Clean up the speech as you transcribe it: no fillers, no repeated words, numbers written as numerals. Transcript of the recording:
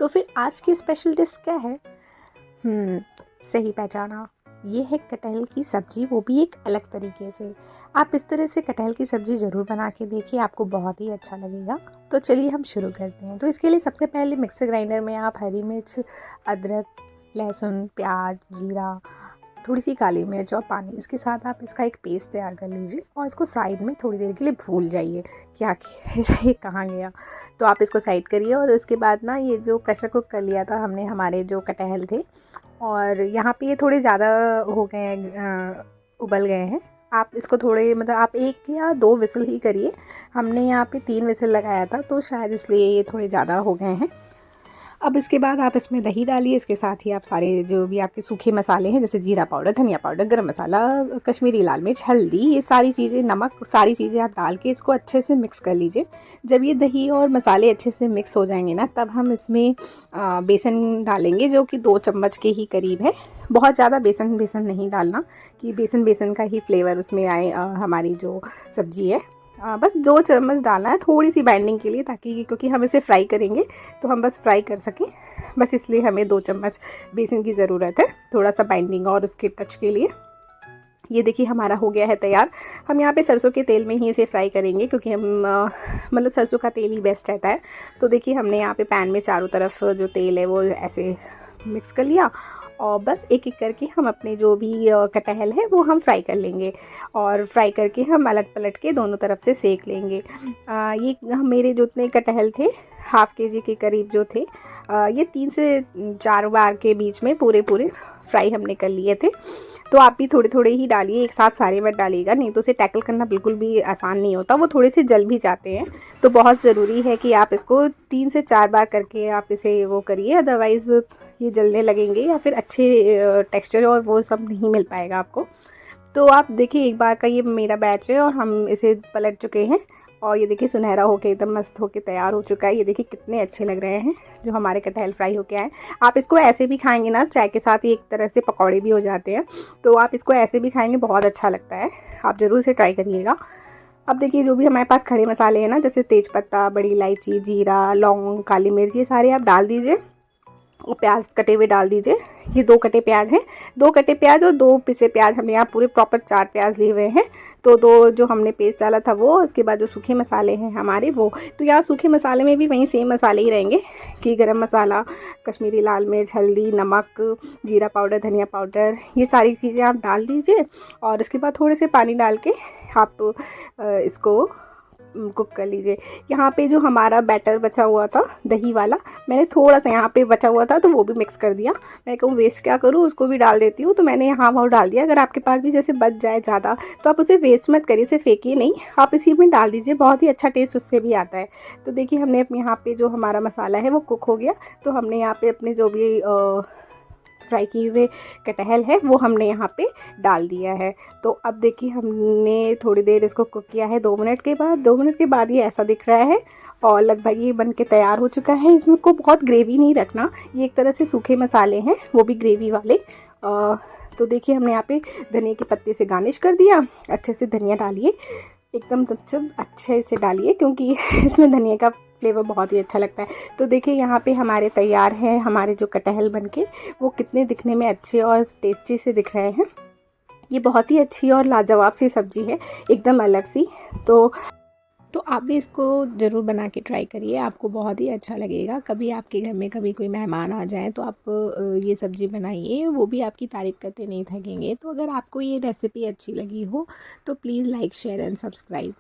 तो फिर आज की स्पेशल डिश क्या है? सही पहचाना, ये है कटहल की सब्ज़ी, वो भी एक अलग तरीके से। आप इस तरह से कटहल की सब्ज़ी ज़रूर बना के देखिए, आपको बहुत ही अच्छा लगेगा। तो चलिए हम शुरू करते हैं। तो इसके लिए सबसे पहले मिक्सर ग्राइंडर में आप हरी मिर्च, अदरक, लहसुन, प्याज, जीरा, थोड़ी सी काली मिर्च और पानी, इसके साथ आप इसका एक पेस्ट तैयार कर लीजिए और इसको साइड में थोड़ी देर के लिए भूल जाइए। क्या ये कहाँ गया? तो आप इसको साइड करिए और उसके बाद ना ये जो प्रेशर कुक कर लिया था हमने हमारे जो कटहल थे, और यहाँ पे ये थोड़े ज़्यादा हो गए हैं, उबल गए हैं। आप इसको थोड़े मतलब आप 1 या 2 विसल ही करिए। हमने यहाँ पे 3 विसल लगाया था, तो शायद इसलिए ये थोड़े ज़्यादा हो गए हैं। अब इसके बाद आप इसमें दही डालिए। इसके साथ ही आप सारे जो भी आपके सूखे मसाले हैं, जैसे जीरा पाउडर, धनिया पाउडर, गरम मसाला, कश्मीरी लाल मिर्च, हल्दी, ये सारी चीज़ें, नमक, सारी चीज़ें आप डाल के इसको अच्छे से मिक्स कर लीजिए। जब ये दही और मसाले अच्छे से मिक्स हो जाएंगे ना, तब हम इसमें बेसन डालेंगे, जो कि 2 चम्मच के ही करीब है। बहुत ज़्यादा बेसन नहीं डालना कि बेसन का ही फ्लेवर उसमें आए हमारी जो सब्ज़ी है। बस 2 चम्मच डालना है, थोड़ी सी बाइंडिंग के लिए, ताकि क्योंकि हम इसे फ्राई करेंगे तो हम बस फ्राई कर सकें, बस इसलिए हमें 2 चम्मच बेसन की ज़रूरत है, थोड़ा सा बाइंडिंग और उसके टच के लिए। ये देखिए हमारा हो गया है तैयार। हम यहाँ पे सरसों के तेल में ही इसे फ्राई करेंगे, क्योंकि हम मतलब सरसों का तेल ही बेस्ट रहता है। तो देखिए हमने यहाँ पे पैन में चारों तरफ जो तेल है वो ऐसे मिक्स कर लिया, और बस एक एक करके हम अपने जो भी कटहल है वो हम फ्राई कर लेंगे, और फ्राई करके हम अलट पलट के दोनों तरफ से सेक लेंगे। ये मेरे जितने कटहल थे, ½ kg के करीब जो थे, ये 3 से 4 बार के बीच में पूरे फ्राई हमने कर लिए थे। तो आप भी थोड़े थोड़े ही डालिए, एक साथ सारे मत डालिएगा, नहीं तो उसे टैकल करना बिल्कुल भी आसान नहीं होता, वो थोड़े से जल भी जाते हैं। तो बहुत ज़रूरी है कि आप इसको 3 से 4 बार करके आप इसे वो करिए, अदरवाइज़ ये जलने लगेंगे या फिर अच्छे टेक्सचर और वो सब नहीं मिल पाएगा आपको। तो आप देखिए एक बार का ये मेरा बैच है और हम इसे पलट चुके हैं, और ये देखिए सुनहरा होके एकदम मस्त होके तैयार हो चुका है। ये देखिए कितने अच्छे लग रहे हैं जो हमारे कटहल फ्राई होके आए। आप इसको ऐसे भी खाएंगे ना, चाय के साथ, ही एक तरह से पकौड़े भी हो जाते हैं, तो आप इसको ऐसे भी खाएंगे, बहुत अच्छा लगता है। आप ज़रूर से ट्राई करिएगा। अब देखिए जो भी हमारे पास खड़े मसाले हैं ना, जैसे तेज़पत्ता, बड़ी इलायची, जीरा, लौंग, काली मिर्च, ये सारे आप डाल दीजिए, और प्याज कटे हुए डाल दीजिए। ये 2 कटे प्याज हैं, 2 कटे प्याज और 2 पिसे प्याज, हमने यहाँ पूरे प्रॉपर 4 प्याज लिए हुए हैं। तो 2 जो हमने पेस्ट डाला था वो, उसके बाद जो सूखे मसाले हैं हमारे वो, तो यहाँ सूखे मसाले में भी वही सेम मसाले ही रहेंगे कि गरम मसाला, कश्मीरी लाल मिर्च, हल्दी, नमक, जीरा पाउडर, धनिया पाउडर, ये सारी चीज़ें आप डाल दीजिए, और उसके बाद थोड़े से पानी डाल के आप इसको कुक कर लीजिए। यहाँ पे जो हमारा बैटर बचा हुआ था दही वाला, मैंने थोड़ा सा यहाँ पे बचा हुआ था तो वो भी मिक्स कर दिया। मैं कहूँ वेस्ट क्या करूँ, उसको भी डाल देती हूँ, तो मैंने यहाँ वो डाल दिया। अगर आपके पास भी जैसे बच जाए ज़्यादा, तो आप उसे वेस्ट मत करिए, उसे फेंकिए नहीं, आप इसी में डाल दीजिए, बहुत ही अच्छा टेस्ट उससे भी आता है। तो देखिए हमने यहाँ पे जो हमारा मसाला है वो कुक हो गया, तो हमने यहाँ पे अपने जो भी फ्राई किए हुए कटहल है वो हमने यहाँ पे डाल दिया है। तो अब देखिए हमने थोड़ी देर इसको कुक किया है, 2 मिनट के बाद। 2 मिनट के बाद ये ऐसा दिख रहा है, और लगभग ये बन के तैयार हो चुका है। इसमें को बहुत ग्रेवी नहीं रखना, ये एक तरह से सूखे मसाले हैं, वो भी ग्रेवी वाले। तो देखिए हमने यहाँ पे धनिया के पत्ते से गार्निश कर दिया। अच्छे से धनिया डालिए, एकदम अच्छे से डालिए, क्योंकि इसमें धनिया का फ्लेवर बहुत ही अच्छा लगता है। तो देखिए यहाँ पे हमारे तैयार हैं हमारे जो कटहल बनके, वो कितने दिखने में अच्छे और टेस्टी से दिख रहे हैं। ये बहुत ही अच्छी और लाजवाब सी सब्ज़ी है, एकदम अलग सी। तो आप भी इसको ज़रूर बना के ट्राई करिए, आपको बहुत ही अच्छा लगेगा। कभी आपके घर में कभी कोई मेहमान आ जाए तो आप ये सब्ज़ी बनाइए, वो भी आपकी तारीफ़ करते नहीं थकेंगे। तो अगर आपको ये रेसिपी अच्छी लगी हो तो please like, share and subscribe.